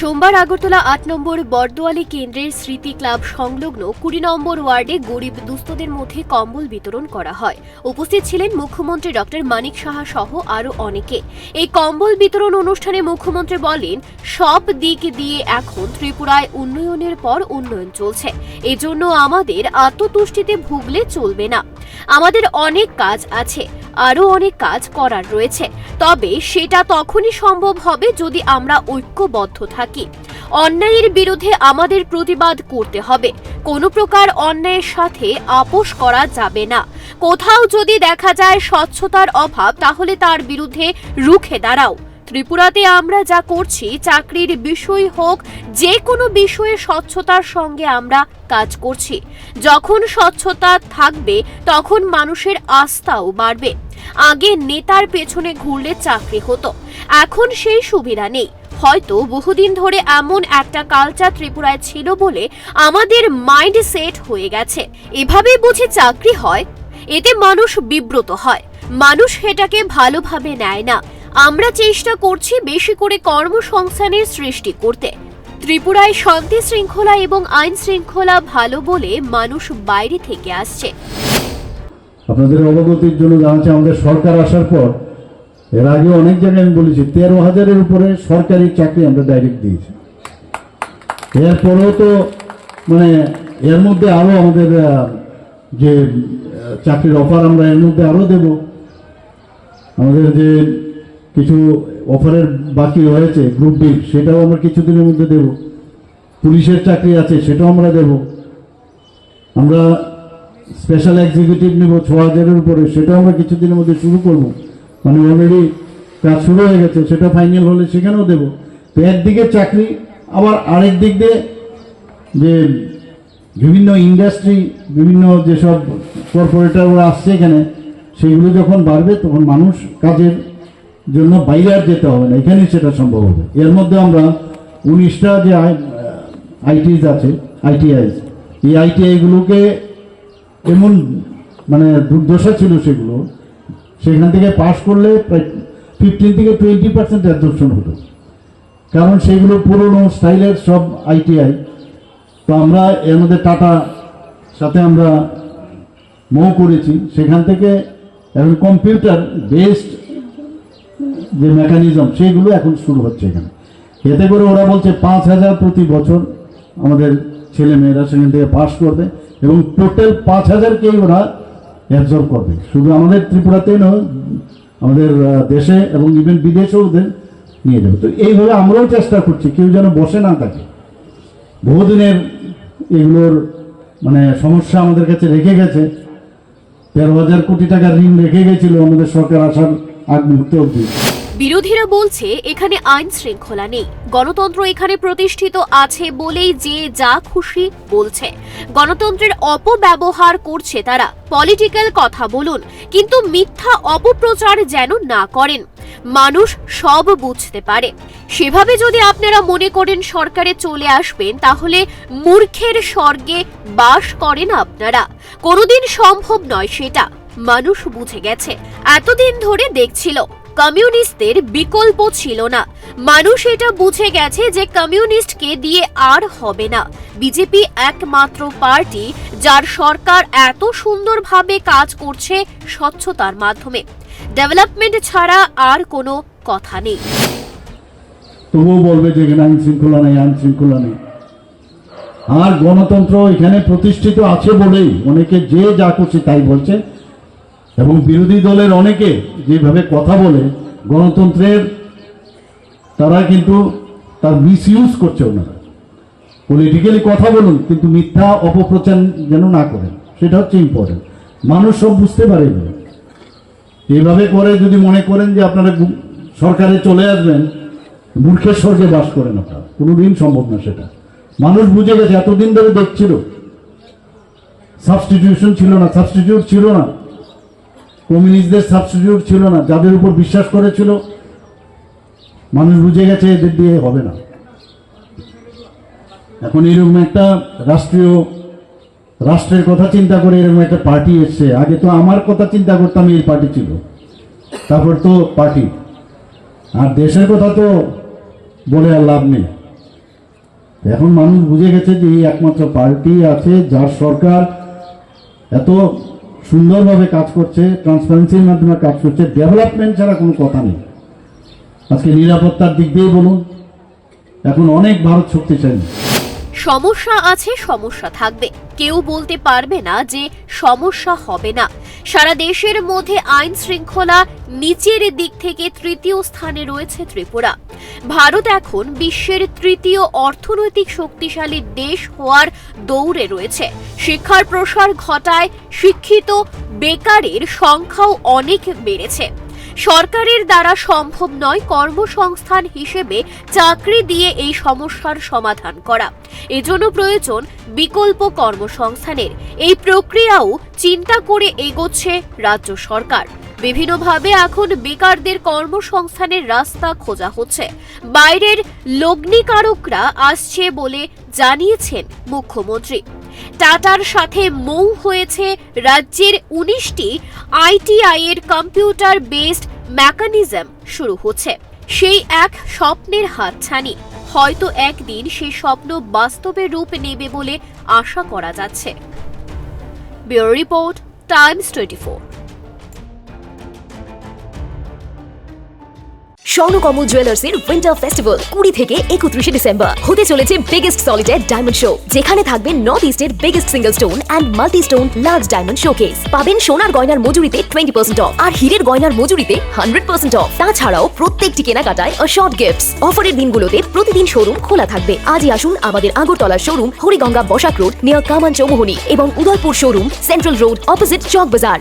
সোমবার আগরতলা ৮ নম্বর বরদোয়ালি কেন্দ্রের স্মৃতি ক্লাব সংলগ্ন ২০ নম্বর ওয়ার্ডে গরিব দুস্থদের মধ্যে কম্বল বিতরণ করা হয়। উপস্থিত ছিলেন মুখ্যমন্ত্রী ডক্টর মানিক সাহা সহ আরও অনেকে। এই কম্বল বিতরণ অনুষ্ঠানে মুখ্যমন্ত্রী বলেন, সব দিক দিয়ে এখন ত্রিপুরায় উন্নয়নের পর উন্নয়ন চলছে। এজন্য আমাদের আত্মতুষ্টিতে ভুগলে চলবে না। আমাদের অনেক কাজ আছে, আরও অনেক কাজ করার রয়েছে। তবে সেটা তখনই সম্ভব হবে যদি আমরা ঐক্যবদ্ধ থাকি। অন্যায়ের বিরুদ্ধে আমাদের প্রতিবাদ করতে হবে। কোনো প্রকার অন্যায়ের সাথে আপোষ করা যাবে না। কোথাও যদি দেখা যায় স্বচ্ছতার অভাব, তাহলে তার বিরুদ্ধে রুখে দাঁড়াও। ত্রিপুরাতে আমরা যা করছি, চাকরির বিষয় হোক, যে কোনো বিষয়ে স্বচ্ছতার সঙ্গে আমরা কাজ করছি। যখন স্বচ্ছতা থাকবে তখন মানুষের আস্থাও বাড়বে। আগে নেতার পেছনে ঘুরলে চাকরি হতো, এখন সেই সুবিধা নেই। হয়তো বহুদিন ধরে এমন একটা কালচার ত্রিপুরায় ছিল বলে আমাদের মাইন্ড সেট হয়ে গেছে। এভাবেই বুঝি চাকরি হয়। এতে মানুষ বিব্রত হয়, মানুষ এটাকে ভালোভাবে নেয় না। আমরা চেষ্টা করছি বেশি করে কর্মসংস্থানের সৃষ্টি করতে। ত্রিপুরায় শান্তি শৃঙ্খলা এবং আইন শৃঙ্খলা ভালো বলে মানুষ বাইরে থেকে আসছে। আপনাদের অবগতির জন্য জানাচ্ছি, আমাদের সরকার আসার পর এর আগে অনেক জায়গায় আমি বলেছি ১৩,০০০-এর উপরে সরকারি চাকরি আমরা ডাইরেক্ট দিয়েছি। এরপরেও তো এর মধ্যে আরও আমাদের যে চাকরির অফার আমরা এর মধ্যে আরও দেব। আমাদের যে কিছু অফারের বাকি রয়েছে গ্রুপ ডি, সেটাও আমরা কিছুদিনের মধ্যে দেব। পুলিশের চাকরি আছে, সেটাও আমরা দেব। আমরা স্পেশাল এক্সিকিউটিভ নেব ৬,০০০-এর উপরে, সেটাও আমরা কিছুদিনের মধ্যে শুরু করব। অলরেডি কাজ শুরু হয়ে গেছে, সেটা ফাইনাল হলে সেখানেও দেব। তো একদিকে চাকরি, আবার আরেক দিক দিয়ে যে বিভিন্ন ইন্ডাস্ট্রি, বিভিন্ন যেসব কর্পোরেটররা আসছে এখানে, সেইগুলো যখন বাড়বে তখন মানুষ কাজের জন্য বাইরে আর যেতে হবে না, এখানেই সেটা সম্ভব হবে। এর মধ্যে আমরা 19টা যে আইটিস আছে, আইটিআইস, এই আইটিআইগুলোকে এমন দুর্দশা ছিল সেগুলো, সেখান থেকে পাস করলে প্রায় 15 থেকে 20% অ্যাবজর্পশন হতো, কারণ সেগুলো পুরনো স্টাইলের সব আইটিআই। তো আমরা এর মধ্যে টাটা সাথে আমরা মো করেছি, সেখান থেকে এখন কম্পিউটার বেসড যে মেকানিজম সেগুলো এখন শুরু হচ্ছে এখানে। এতে করে ওরা বলছে 5,000 প্রতি বছর আমাদের ছেলে মেয়েরা সেখান থেকে পাস করবে এবং টোটাল 5,000কেই ওরা অ্যাবজর্ব করবে। শুধু আমাদের ত্রিপুরাতেই নয়, আমাদের দেশে এবং ইভেন বিদেশেও ওদের নিয়ে যাবে। তো এইভাবে আমরাও চেষ্টা করছি, কেউ যেন বসে না থাকে। বহুদিনের এগুলোর সমস্যা আমাদের কাছে রেখে গেছে। 13,000 কোটি টাকার ঋণ রেখে গেছিল আমাদের সরকার আসার আগ মুহূর্তে অবধি। বিরোধীরা বলছে এখানে আইন শৃঙ্খলা নেই, গণতন্ত্র এখানে প্রতিষ্ঠিত আছে বলেই যে যা খুশি বলছে। গণতন্ত্রের অপব্যবহার করছে তারা। পলিটিক্যাল কথা বলুন, কিন্তু মিথ্যা অপপ্রচার যেন না করেন। মানুষ সব বুঝতে পারে। সেভাবে যদি আপনারা মনে করেন সরকারে চলে আসবেন, তাহলে মূর্খের স্বর্গে বাস করেন আপনারা। কোনোদিন সম্ভব নয় সেটা, মানুষ বুঝে গেছে। এতদিন ধরে দেখছিল কমিউনিস্টদের বিকল্প ছিল না। মানুষ এটা বুঝে গেছে যে কমিউনিস্টকে দিয়ে আর হবে না। বিজেপি একমাত্র পার্টি যার সরকার এত সুন্দরভাবে কাজ করছে স্বচ্ছতার মাধ্যমে। ডেভেলপমেন্ট ছাড়া আর কোনো কথা নেই। তবুও বলবে যে এখানে আইন শৃঙ্খলা নেই, আইন শৃঙ্খলা নেই। আর গণতন্ত্র এখানে প্রতিষ্ঠিত আছে বলেই অনেকে যে যা করছে তাই বলছে, এবং বিরোধী দলের অনেকে যেভাবে কথা বলে গণতন্ত্রের, তারা কিন্তু তার মিসইউজ করছে। ওনারা পলিটিক্যালি কথা বলুন, কিন্তু মিথ্যা অপপ্রচার যেন না করেন, সেটা হচ্ছে ইম্পর্টেন্ট। মানুষ সব বুঝতে পারে। এইভাবে করে যদি মনে করেন যে আপনারা সরকারে চলে আসবেন, মূর্খের স্বর্গে বাস করেন আপনারা, কোনোদিন সম্ভব না সেটা। মানুষ বুঝে গেছে, এতদিন ধরে দেখছিল সাবস্টিটিউশন ছিল না, সাবস্টিটিউট ছিল না, কমিউনিস্টদের সাবস্টিটিউট ছিল না। যাদের উপর বিশ্বাস করেছিল মানুষ বুঝে গেছে এদের দিয়ে হবে না। এখন এরকম একটা রাষ্ট্রের কথা চিন্তা করে এরকম একটা পার্টি এসছে। আগে তো আমার কথা চিন্তা করতাম, এই পার্টি ছিল, তারপর তো পার্টি। আর দেশের কথা তো বলে আর লাভ নেই। এখন মানুষ বুঝে গেছে যে এই একমাত্র পার্টি আছে যার সরকার এত সুন্দরভাবে কাজ করছে, ট্রান্সপারেন্সির মাধ্যমে কাজ করছে, ডেভেলপমেন্ট ছাড়া কোনো কথা নেই। আজকে নিরাপত্তার দিক দিয়ে বলুন, এখন অনেক ভারত শক্তিশালী। সমস্যা আছে, সমস্যা থাকবে, কেউ বলতে পারবে না যে সমস্যা হবে না। সারা দেশের মধ্যে আইন শৃঙ্খলা নিচের দিক থেকে তৃতীয় স্থানে রয়েছে ত্রিপুরা। ভারত এখন বিশ্বের তৃতীয় অর্থনৈতিক শক্তিশালী দেশ হওয়ার দৌড়ে রয়েছে। শিক্ষার প্রসার ঘটায় শিক্ষিত বেকারের সংখ্যাও অনেক বেড়েছে। সরকারের দ্বারা সম্ভব নয় কর্মসংস্থান হিসেবে চাকরি দিয়ে এই সমস্যার সমাধান করা। এজন্য প্রয়োজন বিকল্প কর্মসংস্থানের। এই প্রক্রিয়াও চিন্তা করে এগোচ্ছে রাজ্য সরকার। বিভিন্নভাবে এখন বেকারদের কর্মসংস্থানের রাস্তা খোঁজা হচ্ছে। বাইরের লগ্নিকারকরা আসছে বলে জানিয়েছেন মুখ্যমন্ত্রী। টাটার সাথে মৌ হয়েছে রাজ্যের 19টি আইটিআই এর কম্পিউটার বেসড মেকানিজম শুরু হচ্ছে। সেই এক স্বপ্নের হাতছানি, হয়তো একদিন সেই স্বপ্ন বাস্তবে রূপ নেবে বলে আশা করা যাচ্ছে। Bureau report, Times 24। স্বর্ণকমল জুয়েলার্সের উইন্টার ফেস্টিভ্যাল 20 থেকে 31 ডিসেম্বর হতে চলেছে বিগেস্ট সলিটার ডায়মন্ড শো, যেখানে থাকবে নর্থ ইস্টের biggest single stone and multi stone large diamond showcase. পাবেন সোনার গয়নার মজুরিতে 20% অফ আর হীরের গয়নার মজুরিতে 100% অফ। তাছাড়াও প্রত্যেকটি কেনাকাটায় শর্ট গিফটস। অফারের দিনগুলোতে প্রতিদিন শোরুম খোলা থাকবে। আজই আসুন আমাদের আগরতলার showroom Hariganga Basak road near Kaman Chowmuhani এবং Udaipur showroom central road opposite Chowk বাজার।